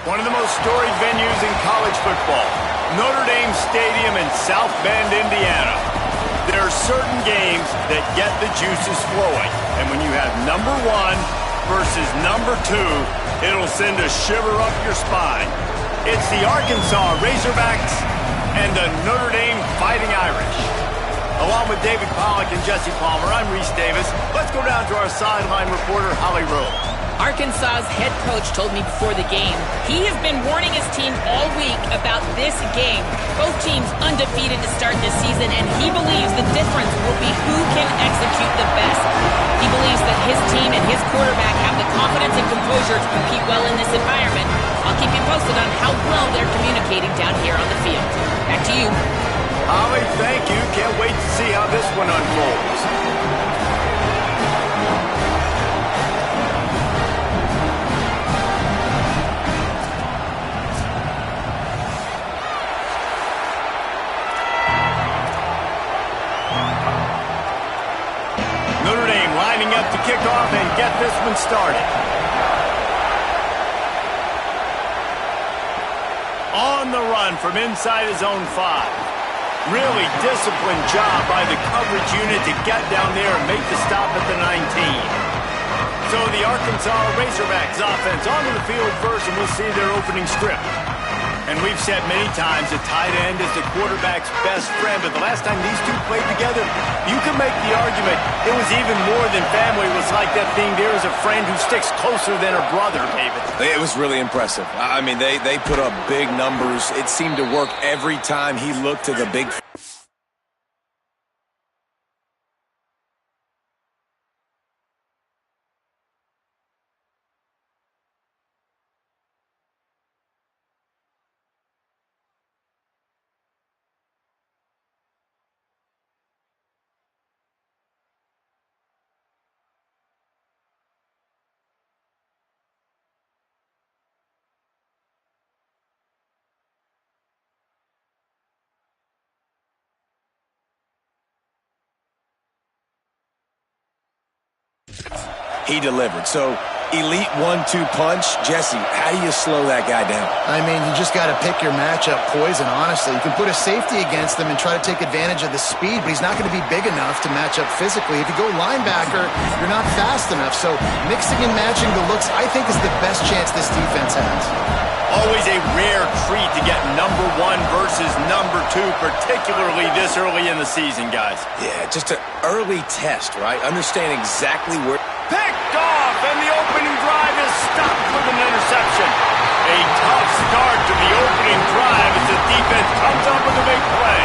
One of the most storied venues in college football, Notre Dame Stadium in South Bend, Indiana. There are certain games that get the juices flowing, and when you have number one versus number two, it'll send a shiver up your spine. It's the Arkansas Razorbacks and the Notre Dame Fighting Irish. Along with David Pollack and Jesse Palmer, I'm Reese Davis. Let's go down to our sideline reporter, Holly Rowe. Arkansas's head coach told me before the game he has been warning his team all week about this game. Both teams undefeated to start this season, and he believes the difference will be who can execute the best. He believes that his team and his quarterback have the confidence and composure to compete well in this environment. I'll keep you posted on how well they're communicating down here on the field. Back to you. Holly, thank you. Can't wait to see how this one unfolds. Lining up to kick off and get this one started. On the run from inside his own 5. Really disciplined job by the coverage unit to get down there and make the stop at the 19. So the Arkansas Razorbacks offense onto the field first, and we'll see their opening script. And we've said many times that tight end is the quarterback's best friend, but the last time these two played together, you can make the argument it was even more than family. It was like that thing, there is a friend who sticks closer than a brother, David. It was really impressive. I mean, they put up big numbers. It seemed to work every time he looked to the big... He delivered. So, elite 1-2 punch. Jesse, how do you slow that guy down? I mean, you just got to pick your matchup poison, honestly. You can put a safety against him and try to take advantage of the speed, but he's not going to be big enough to match up physically. If you go linebacker, you're not fast enough. So, mixing and matching the looks, I think, is the best chance this defense has. Always a rare treat to get number one versus number two, particularly this early in the season, guys. Yeah, just an early test, right? Understand exactly where... Picked off, and the opening drive is stopped with an interception. A tough start to the opening drive as the defense comes up with a big play.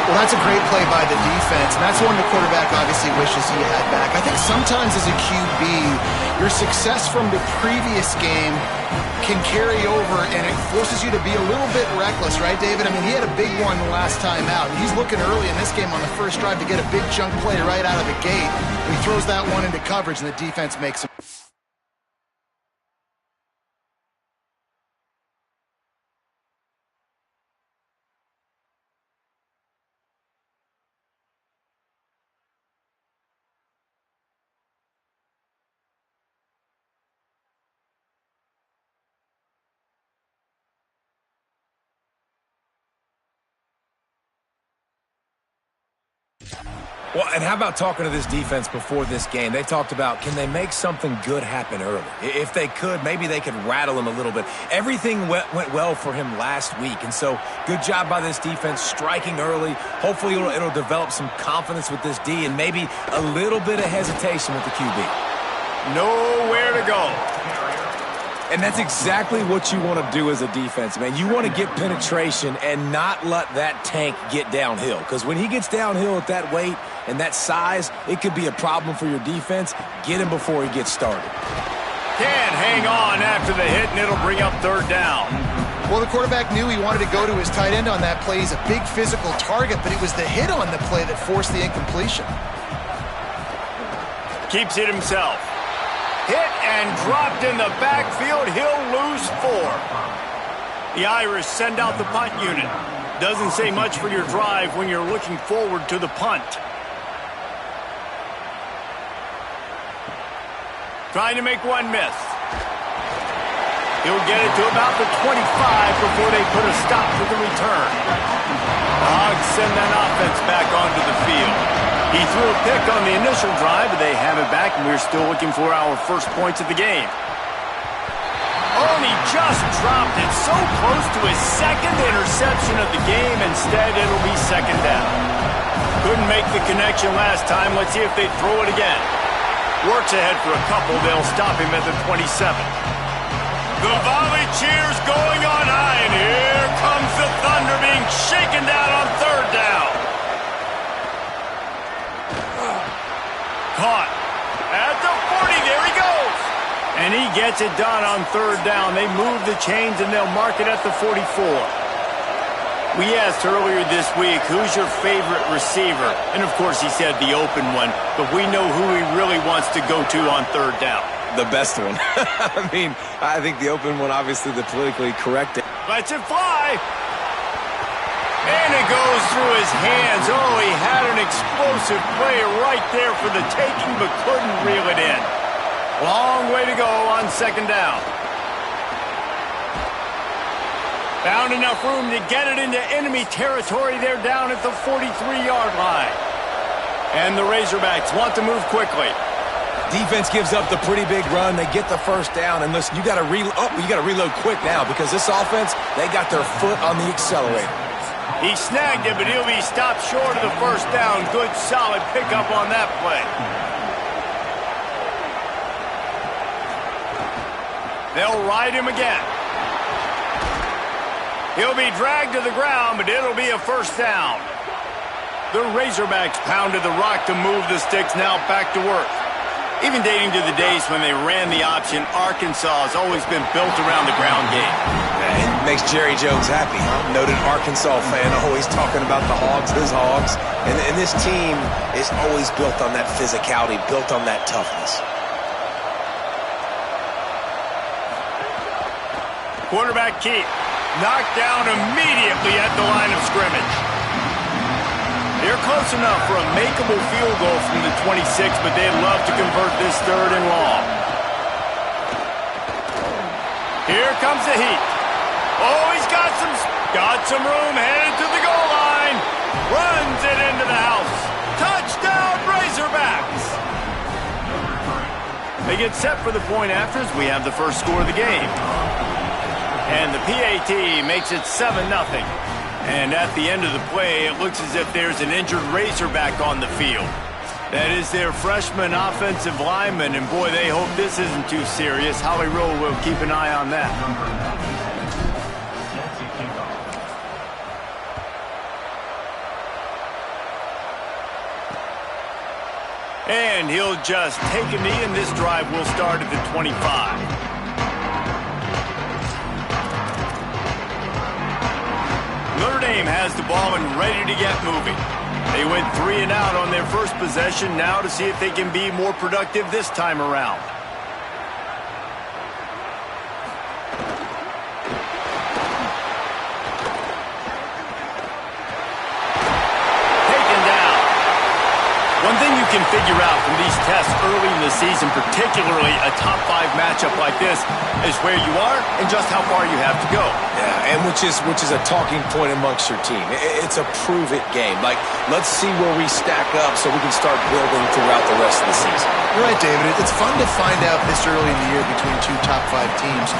Well, that's a great play by the defense, and that's one the quarterback obviously wishes he had back. I think sometimes as a QB, your success from the previous game can carry over, and it forces you to be a little bit reckless, right, David? I mean, he had a big one last time out, and he's looking early in this game on the first drive to get a big chunk play right out of the gate. He throws that one into coverage, and the defense makes him. Well, and how about talking to this defense before this game? They talked about, can they make something good happen early? If they could, maybe they could rattle him a little bit. Everything went well for him last week, and so good job by this defense striking early. Hopefully it'll develop some confidence with this D and maybe a little bit of hesitation with the QB. Nowhere to go. And that's exactly what you want to do as a defense, man. You want to get penetration and not let that tank get downhill. Because when he gets downhill at that weight and that size, it could be a problem for your defense. Get him before he gets started. Can't hang on after the hit, and it'll bring up third down. Well, the quarterback knew he wanted to go to his tight end on that play. He's a big physical target, but it was the hit on the play that forced the incompletion. Keeps it himself. Hit and dropped in the backfield. He'll lose 4. The Irish send out the punt unit. Doesn't say much for your drive when you're looking forward to the punt. Trying to make one miss. He'll get it to about the 25 before they put a stop to the return. The Hogs send that offense back onto the field. He threw a pick on the initial drive, but they have it back, and we're still looking for our first points of the game. Oh, and he just dropped it so close to his second interception of the game. Instead, it'll be second down. Couldn't make the connection last time. Let's see if they throw it again. Works ahead for a couple. They'll stop him at the 27. The volley cheers going on high, and here comes the Thunder being shaken down on third down. Caught at the 40. There he goes. And he gets it done on third down. They move the chains, and they'll mark it at the 44. We asked earlier this week, who's your favorite receiver? And, of course, he said the open one. But we know who he really wants to go to on third down. The best one. I mean, I think the open one, obviously the politically correct. Lets it fly. And it goes through his hands. Oh, he had an explosive play right there for the taking, but couldn't reel it in. Long way to go on second down. Found enough room to get it into enemy territory. They're down at the 43-yard line. And the Razorbacks want to move quickly. Defense gives up the pretty big run. They get the first down. And listen, you got to reload quick now because this offense, they got their foot on the accelerator. He snagged it, but he'll be stopped short of the first down. Good, solid pickup on that play. They'll ride him again. He'll be dragged to the ground, but it'll be a first down. The Razorbacks pounded the rock to move the sticks, now back to work. Even dating to the days when they ran the option, Arkansas has always been built around the ground game. It makes Jerry Jones happy, huh? Noted Arkansas fan, always talking about the Hogs, his Hogs. And this team is always built on that physicality, built on that toughness. Quarterback keep. Knocked down immediately at the line of scrimmage. They're close enough for a makeable field goal from the 26, but they'd love to convert this third and long. Here comes the heat. Oh, he's got some room, headed to the goal line. Runs it into the house. Touchdown, Razorbacks. They get set for the point afters. We have the first score of the game. And the PAT makes it 7-0. And at the end of the play, it looks as if there's an injured Razorback on the field. That is their freshman offensive lineman, and boy, they hope this isn't too serious. Holly Rowe will keep an eye on that. And he'll just take a knee, and this drive will start at the 25. Notre Dame has the ball and ready to get moving. They went 3 and out on their first possession, now to see if they can be more productive this time around. One thing you can figure out from these tests early in the season, particularly a top 5 matchup like this, is where you are and just how far you have to go. Yeah, and which is a talking point amongst your team. It's a prove-it game. Like, let's see where we stack up so we can start building throughout the rest of the season. You're right, David. It's fun to find out this early in the year between 2 top 5 teams.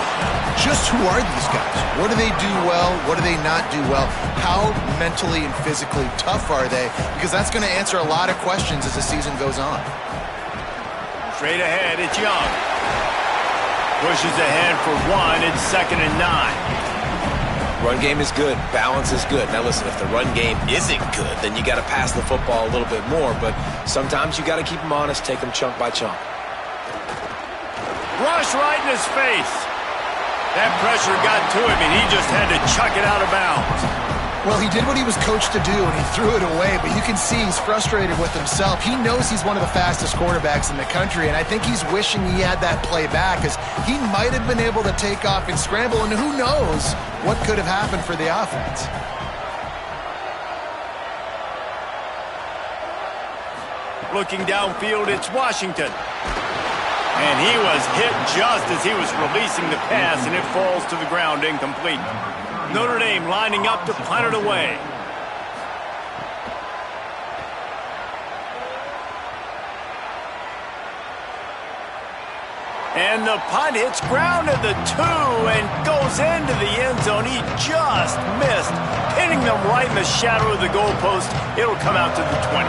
Just who are these guys? What do they do well? What do they not do well? How mentally and physically tough are they? Because that's going to answer a lot of questions as the season goes on. Straight ahead, it's Young. Pushes ahead for 1. It's 2nd and 9. Run game is good. Balance is good. Now listen, if the run game isn't good, then you got to pass the football a little bit more. But sometimes you got to keep them honest, take them chunk by chunk. Rush right in his face. That pressure got to him, and he just had to chuck it out of bounds. Well, he did what he was coached to do, and he threw it away, but you can see he's frustrated with himself. He knows he's one of the fastest quarterbacks in the country, and I think he's wishing he had that play back, because he might have been able to take off and scramble, and who knows what could have happened for the offense. Looking downfield, it's Washington. And he was hit just as he was releasing the pass, and it falls to the ground incomplete. Notre Dame lining up to punt it away. And the punt hits ground at the 2 and goes into the end zone. He just missed, hitting them right in the shadow of the goalpost. It'll come out to the 20.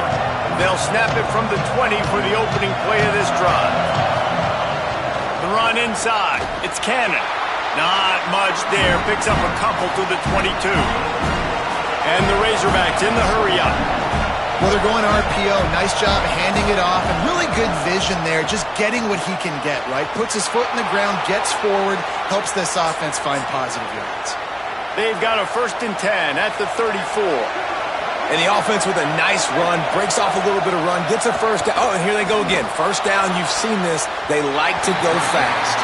They'll snap it from the 20 for the opening play of this drive. The run inside. It's Cannon. Not much there. Picks up a couple to the 22. And the Razorbacks in the hurry-up. Well, they're going RPO. Nice job handing it off. And really good vision there. Just getting what he can get, right? Puts his foot in the ground, gets forward, helps this offense find positive yards. They've got a 1st and 10 at the 34. And the offense with a nice run, breaks off a little bit of run, gets a first down. Oh, and here they go again. First down, you've seen this. They like to go fast.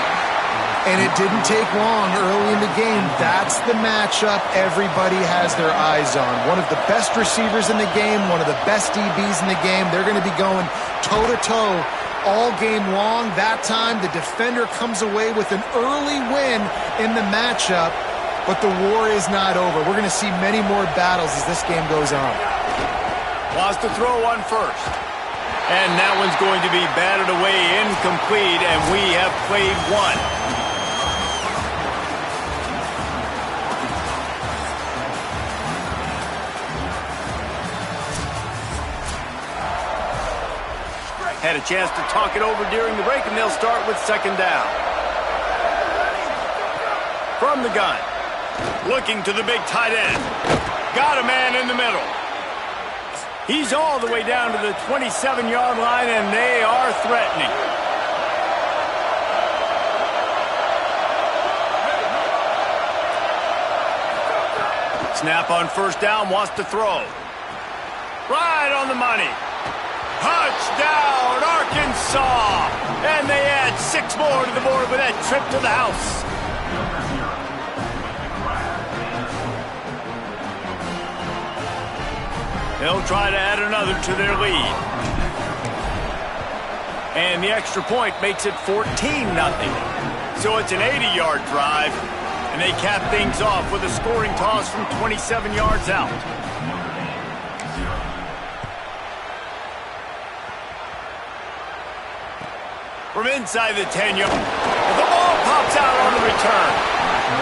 And it didn't take long early in the game. That's the matchup everybody has their eyes on. One of the best receivers in the game, one of the best DBs in the game. They're going to be going toe-to-toe all game long. That time, the defender comes away with an early win in the matchup. But the war is not over. We're going to see many more battles as this game goes on. Wants to throw one first. And that one's going to be batted away incomplete, and we have played 1. Had a chance to talk it over during the break, and they'll start with 2nd down. From the gun. Looking to the big tight end. Got a man in the middle. He's all the way down to the 27-yard line, and they are threatening. Snap on 1st down, wants to throw. Right on the money. Touchdown, Arkansas! And they add 6 more to the board with that trip to the house. They'll try to add another to their lead. And the extra point makes it 14-0. So it's an 80-yard drive, and they cap things off with a scoring toss from 27 yards out. From inside the 10-yard, the ball pops out on the return.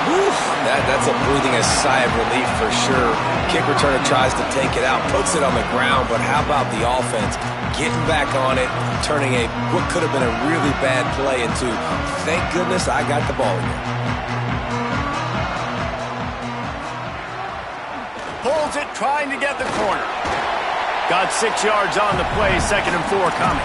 Woo, that's a breathing a sigh of relief for sure. Kick returner tries to take it out, puts it on the ground, but how about the offense getting back on it, turning what could have been a really bad play into, thank goodness I got the ball again. Pulls it, trying to get the corner. Got 6 yards on the play, 2nd and 4 coming.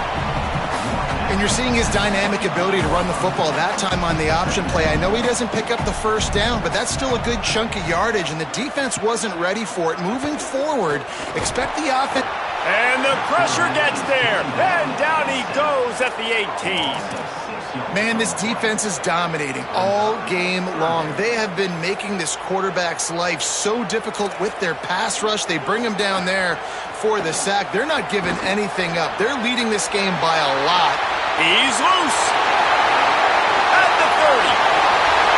And you're seeing his dynamic ability to run the football that time on the option play. I know he doesn't pick up the first down, but that's still a good chunk of yardage, and the defense wasn't ready for it. Moving forward, expect the offense. And the pressure gets there, and down he goes at the 18. Man, this defense is dominating all game long. They have been making this quarterback's life so difficult with their pass rush. They bring him down there for the sack. They're not giving anything up. They're leading this game by a lot. He's loose at the 30.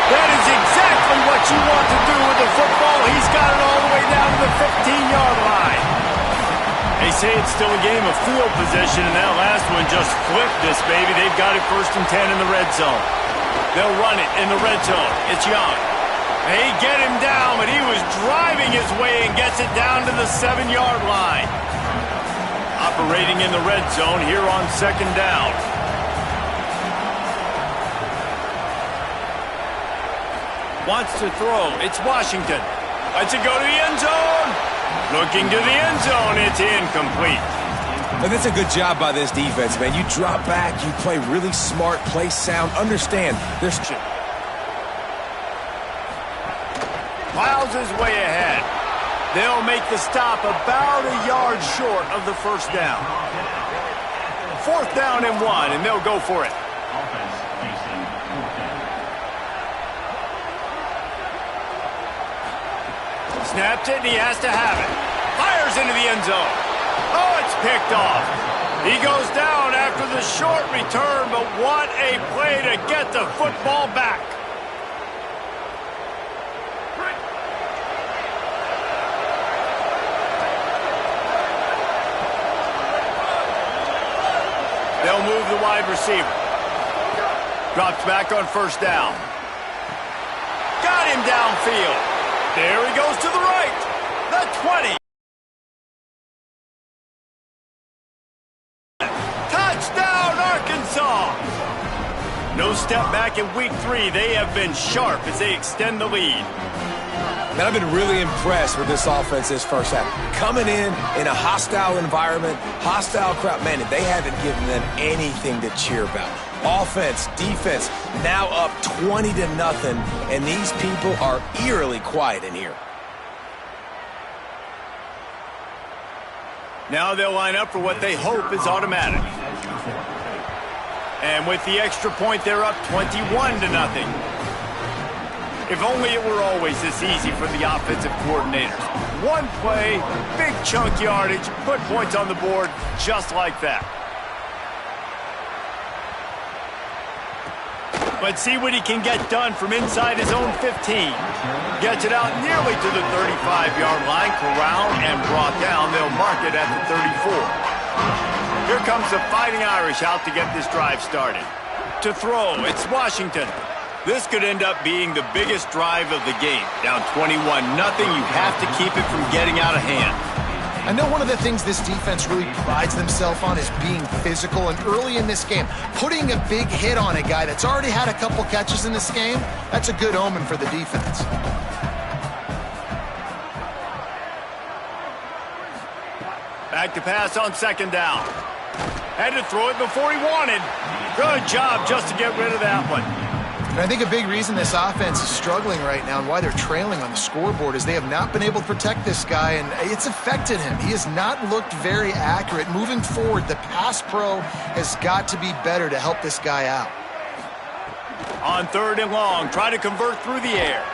That is exactly what you want to do with the football. He's got it all the way down to the 15-yard line. They say it's still a game of field position, and that last one just flipped this baby. They've got it 1st and 10 in the red zone. They'll run it in the red zone. It's Young. They get him down, but he was driving his way and gets it down to the 7-yard line. Operating in the red zone here on 2nd down. Wants to throw. It's Washington. Lets it go to the end zone. Looking to the end zone. It's incomplete. But that's a good job by this defense, man. You drop back, you play really smart, play sound. Understand, there's... Plows his way ahead. They'll make the stop about a yard short of the 1st down. 4th down and 1, and they'll go for it. Snaps it, and he has to have it. Fires into the end zone. Oh, it's picked off. He goes down after the short return, but what a play to get the football back. They'll move the wide receiver. Drops back on 1st down. Got him downfield. There he goes to the right. The 20. Touchdown, Arkansas. No step back in week 3. They have been sharp as they extend the lead. Man, I've been really impressed with this offense this first half. Coming in a hostile environment, hostile crowd, man, they haven't given them anything to cheer about. Offense, defense, now up 20-0, and these people are eerily quiet in here. Now they'll line up for what they hope is automatic. And with the extra point, they're up 21-0. If only it were always this easy for the offensive coordinators. One play, big chunk yardage, put points on the board just like that. But see what he can get done from inside his own 15. Gets it out nearly to the 35-yard line, corralled and brought down. They'll mark it at the 34. Here comes the Fighting Irish out to get this drive started. To throw, it's Washington. This could end up being the biggest drive of the game. Down 21-0, you have to keep it from getting out of hand. I know one of the things this defense really prides themselves on is being physical, and early in this game, putting a big hit on a guy that's already had a couple catches in this game, that's a good omen for the defense. Back to pass on 2nd down. Had to throw it before he wanted. Good job just to get rid of that one. And I think a big reason this offense is struggling right now and why they're trailing on the scoreboard is they have not been able to protect this guy, and it's affected him. He has not looked very accurate. Moving forward, the pass pro has got to be better to help this guy out. On 3rd and long, try to convert through the air.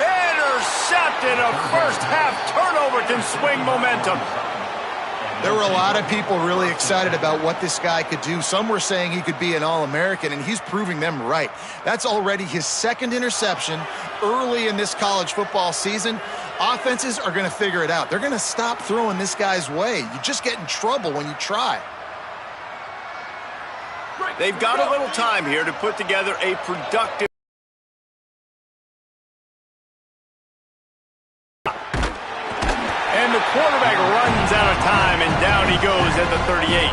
Intercepted. A first half turnover can swing momentum. There were a lot of people really excited about what this guy could do. Some were saying he could be an All-American, and he's proving them right. That's already his 2nd interception early in this college football season. Offenses are going to figure it out. They're going to stop throwing this guy's way. You just get in trouble when you try. They've got a little time here to put together a productive... And the quarterback runs out of time, and down he goes at the 38.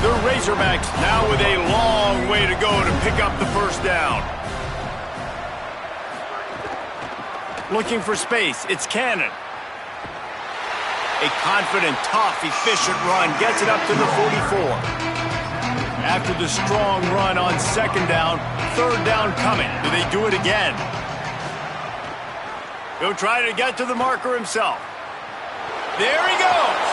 The Razorbacks now with a long way to go to pick up the 1st down. Looking for space. It's Cannon. A confident, tough, efficient run gets it up to the 44. After the strong run on second down, third down coming. Do they do it again? He'll try to get to the marker himself. There he goes.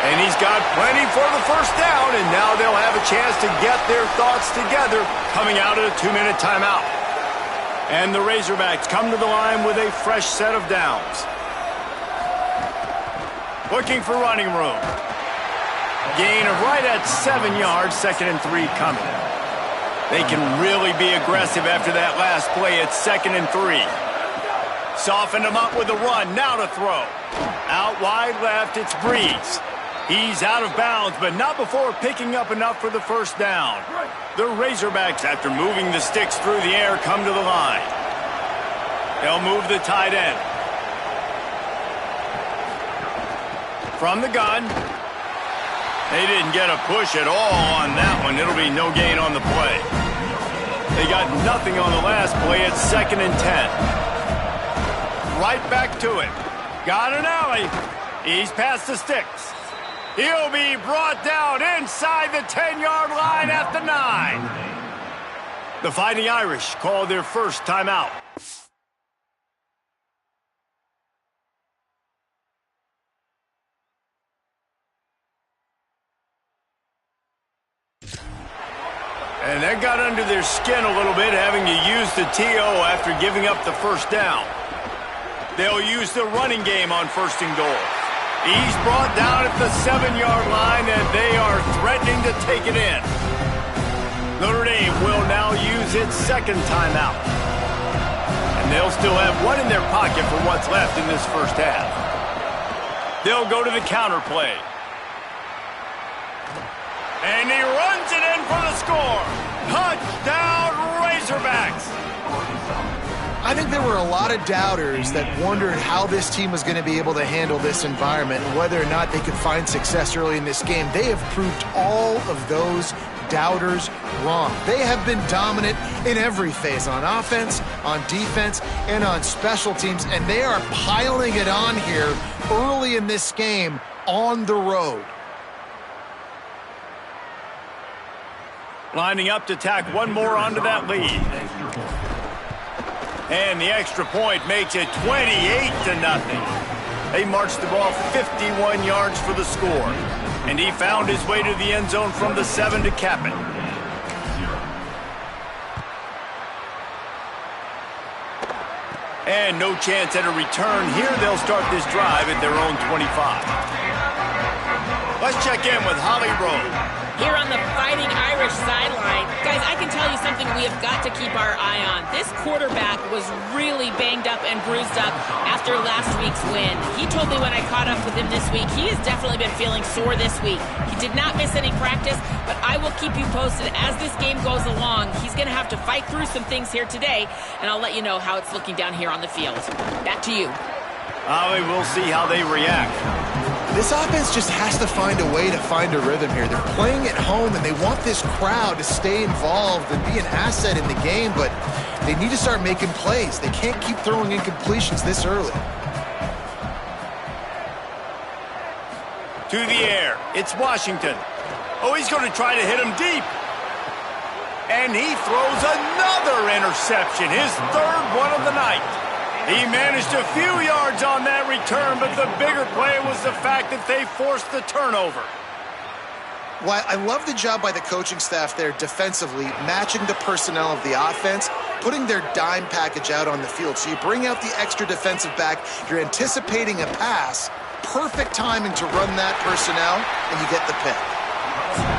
And he's got plenty for the first down, and now they'll have a chance to get their thoughts together coming out of a 2-minute timeout. And the Razorbacks come to the line with a fresh set of downs. Looking for running room. Gain of right at 7 yards, 2nd and 3 coming. They can really be aggressive after that last play at 2nd and 3. Soften him up with a run, now to throw. Out wide left, it's Breeze. He's out of bounds, but not before picking up enough for the first down. The Razorbacks, after moving the sticks through the air, come to the line. They'll move the tight end. From the gun. They didn't get a push at all on that one. It'll be no gain on the play. They got nothing on the last play at 2nd and 10. Right back to it. Got an alley. He's past the sticks. He'll be brought down inside the 10-yard line at the 9. The Fighting Irish call their first timeout. And that got under their skin a little bit, having to use the TO after giving up the first down. They'll use the running game on 1st and goal. He's brought down at the 7-yard line, and they are threatening to take it in. Notre Dame will now use its second timeout. And they'll still have one in their pocket for what's left in this first half. They'll go to the counter play. And he runs it in for the score. Touchdown, Razorbacks. I think there were a lot of doubters that wondered how this team was going to be able to handle this environment and whether or not they could find success early in this game. They have proved all of those doubters wrong. They have been dominant in every phase, on offense, on defense, and on special teams, and they are piling it on here early in this game on the road. Lining up to tack one more onto that lead. And the extra point makes it 28-0. They marched the ball 51 yards for the score. And he found his way to the end zone from the 7 to cap it. And no chance at a return here. They'll start this drive at their own 25. Let's check in with Holly Rowe. Here on the Fighting Irish sideline. Guys, I can tell you something we have got to keep our eye on. This quarterback was really banged up and bruised up after last week's win. He told me when I caught up with him this week, he has definitely been feeling sore this week. He did not miss any practice, but I will keep you posted as this game goes along. He's going to have to fight through some things here today, and I'll let you know how it's looking down here on the field. Back to you. We'll see how they react. This offense just has to find a way to find a rhythm here. They're playing at home, and they want this crowd to stay involved and be an asset in the game, but they need to start making plays. They can't keep throwing incompletions this early. To the air. It's Washington. Oh, he's going to try to hit him deep. And he throws another interception, his third one of the night. He managed a few yards on that return, but the bigger play was the fact that they forced the turnover. Well, I love the job by the coaching staff there defensively, matching the personnel of the offense, putting their dime package out on the field. So you bring out the extra defensive back, you're anticipating a pass, perfect timing to run that personnel, and you get the pick.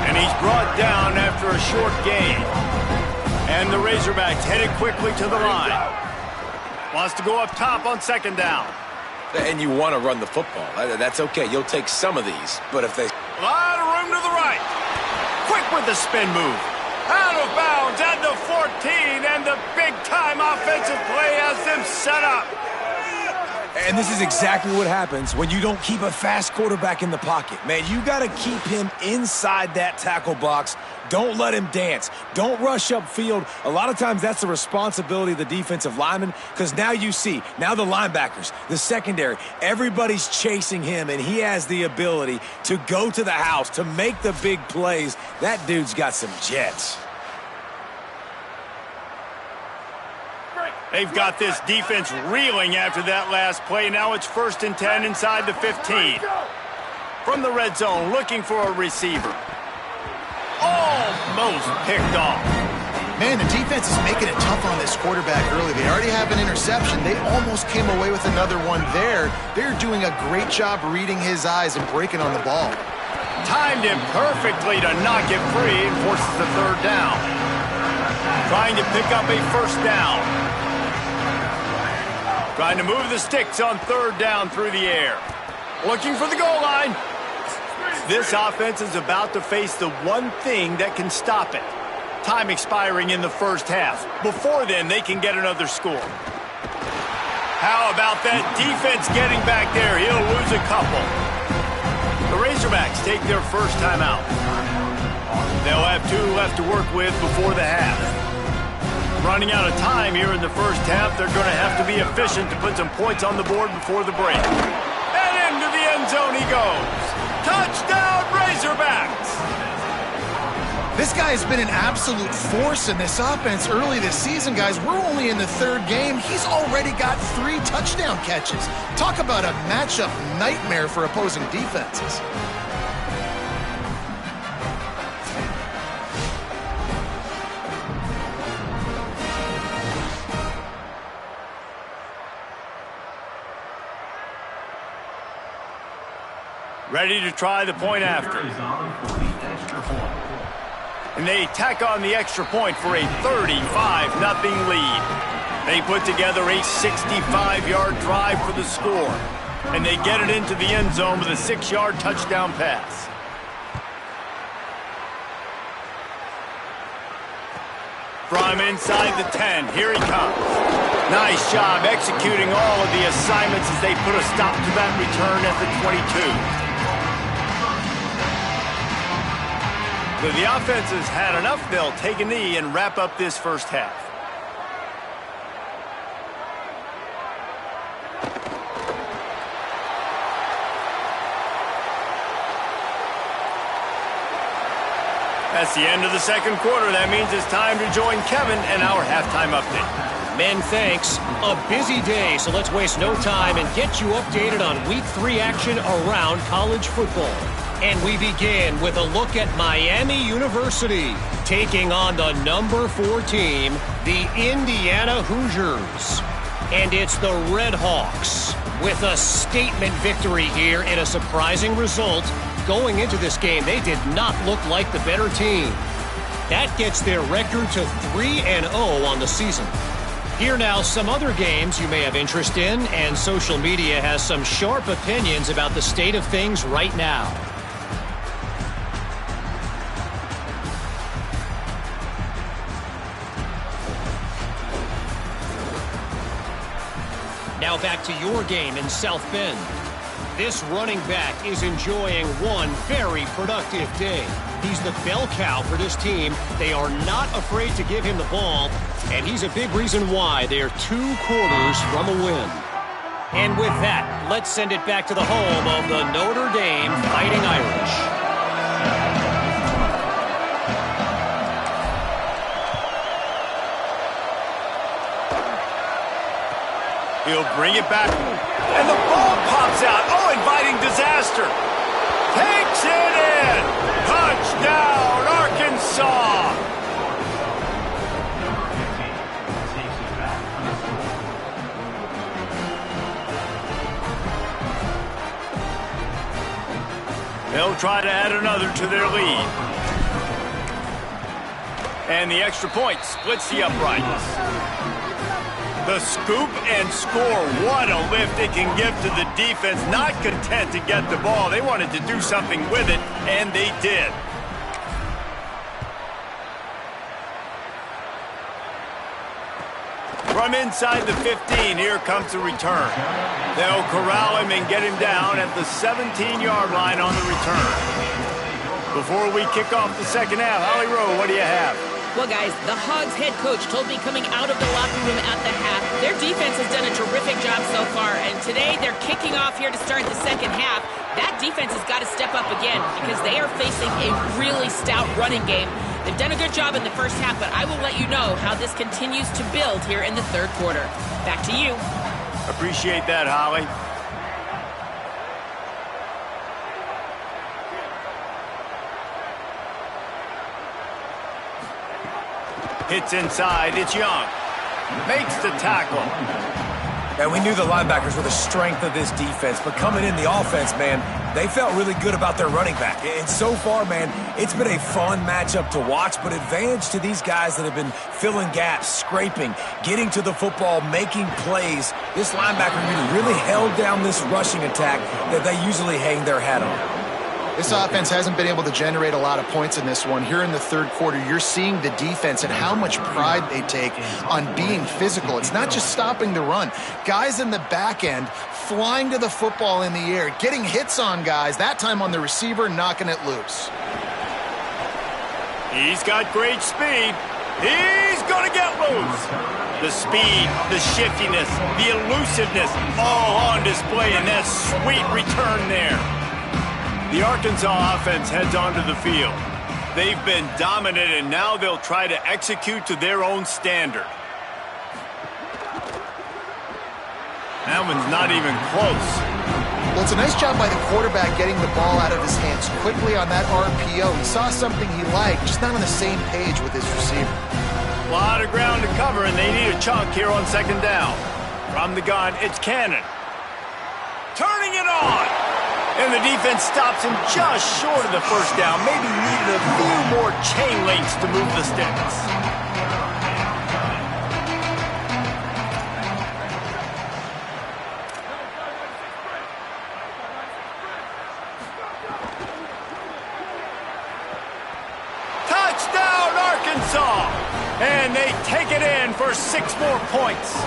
And he's brought down after a short gain. And the Razorbacks headed quickly to the line. Wants to go up top on second down. And you want to run the football. That's okay. You'll take some of these. But if they... A lot of room to the right. Quick with the spin move. Out of bounds at the 14, and the big-time offensive play has them set up. And this is exactly what happens when you don't keep a fast quarterback in the pocket. Man, you got to keep him inside that tackle box. Don't let him dance. Don't rush upfield. A lot of times that's the responsibility of the defensive lineman, because now you see, now the linebackers, the secondary, everybody's chasing him, and he has the ability to go to the house, to make the big plays. That dude's got some jets. They've got this defense reeling after that last play. Now it's 1st and 10 inside the 15. From the red zone, looking for a receiver. Almost picked off. Man, the defense is making it tough on this quarterback early. They already have an interception. They almost came away with another one there. They're doing a great job reading his eyes and breaking on the ball. Timed him perfectly to knock it free and forces the 3rd down. Trying to pick up a 1st down. Trying to move the sticks on 3rd down through the air. Looking for the goal line. This offense is about to face the one thing that can stop it. Time expiring in the 1st half. Before then, they can get another score. How about that defense getting back there? He'll lose a couple. The Razorbacks take their 1st time out. They'll have 2 left to work with before the half. Running out of time here in the 1st half, they're going to have to be efficient to put some points on the board before the break. And into the end zone he goes. Touchdown, Razorbacks! This guy has been an absolute force in this offense early this season, guys. We're only in the 3rd game. He's already got 3 touchdown catches. Talk about a matchup nightmare for opposing defenses. Ready to try the point after. And they tack on the extra point for a 35-0 lead. They put together a 65-yard drive for the score. And they get it into the end zone with a 6-yard touchdown pass. From inside the 10, here he comes. Nice job executing all of the assignments as they put a stop to that return at the 22. So the offense has had enough. They'll take a knee and wrap up this 1st half. That's the end of the 2nd quarter. That means it's time to join Kevin and our halftime update. Men, thanks. A busy day, so let's waste no time and get you updated on Week 3 action around college football. And we begin with a look at Miami University, taking on the number 4 team, the Indiana Hoosiers. And it's the Red Hawks with a statement victory here in a surprising result. Going into this game, they did not look like the better team. That gets their record to 3-0 on the season. Here now, some other games you may have interest in, and social media has some sharp opinions about the state of things right now. Now back to your game in South Bend. This running back is enjoying one very productive day. He's the bell cow for this team. They are not afraid to give him the ball, and he's a big reason why they're 2 quarters from a win. And with that, let's send it back to the home of the Notre Dame Fighting Irish. He'll bring it back, and the ball pops out. Oh, inviting disaster. Takes it in. Touchdown, Arkansas. They'll try to add another to their lead. And the extra point splits the uprights. The scoop and score. What a lift it can give to the defense. Not content to get the ball. They wanted to do something with it, and they did. From inside the 15, here comes the return. They'll corral him and get him down at the 17-yard line on the return. Before we kick off the second half, Holly Rowe, what do you have? Well, guys, the Hogs head coach told me coming out of the locker room at the half, their defense has done a terrific job so far, and today they're kicking off here to start the second half. That defense has got to step up again because they are facing a really stout running game. They've done a good job in the first half, but I will let you know how this continues to build here in the third quarter. Back to you. Appreciate that, Holly. Hits inside, it's Young. Makes the tackle. And we knew the linebackers were the strength of this defense, but coming in the offense, man, they felt really good about their running back. And so far, man, it's been a fun matchup to watch, but advantage to these guys that have been filling gaps, scraping, getting to the football, making plays. This linebacker really held down this rushing attack that they usually hang their hat on. This offense hasn't been able to generate a lot of points in this one. Here in the third quarter, you're seeing the defense and how much pride they take on being physical. It's not just stopping the run. Guys in the back end flying to the football in the air, getting hits on guys, that time on the receiver, knocking it loose. He's got great speed. He's going to get loose. The speed, the shiftiness, the elusiveness, all on display in that sweet return there. The Arkansas offense heads onto the field. They've been dominant, and now they'll try to execute to their own standard. That one's not even close. Well, it's a nice job by the quarterback getting the ball out of his hands quickly on that RPO. He saw something he liked, just not on the same page with his receiver. A lot of ground to cover, and they need a chunk here on second down. From the gun, it's Cannon. Turning it on. And the defense stops him just short of the first down. Maybe needed a few more chain links to move the sticks. Touchdown, Arkansas! And they take it in for 6 more points.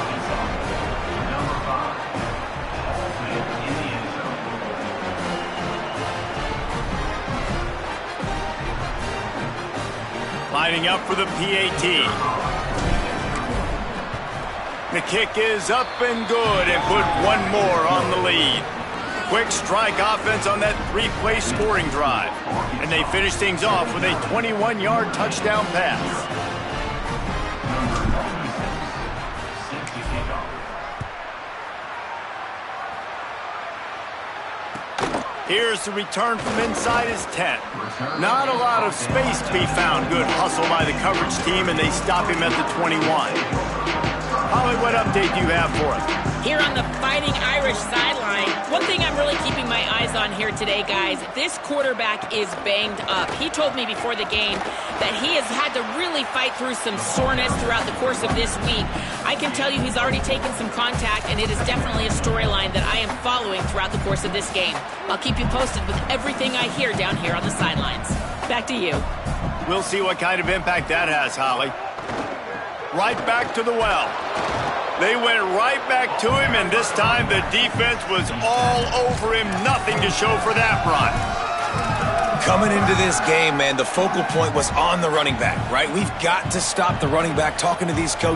Lining up for the PAT. The kick is up and good and put one more on the lead. Quick strike offense on that 3-play scoring drive. And they finish things off with a 21-yard touchdown pass. Here's the return from inside his 10. Not a lot of space to be found. Good hustle by the coverage team, and they stop him at the 21. Holly, what update do you have for us? Here on the Fighting Irish sideline, one thing I'm really keeping my eyes on here today, guys, this quarterback is banged up. He told me before the game that he has had to really fight through some soreness throughout the course of this week. I can tell you he's already taken some contact, and it is definitely a storyline that I am following throughout the course of this game. I'll keep you posted with everything I hear down here on the sidelines. Back to you. We'll see what kind of impact that has, Holly. Right back to the well. They went right back to him, and this time the defense was all over him. Nothing to show for that run. Coming into this game, man, the focal point was on the running back, right? We've got to stop the running back. Talking to these coaches.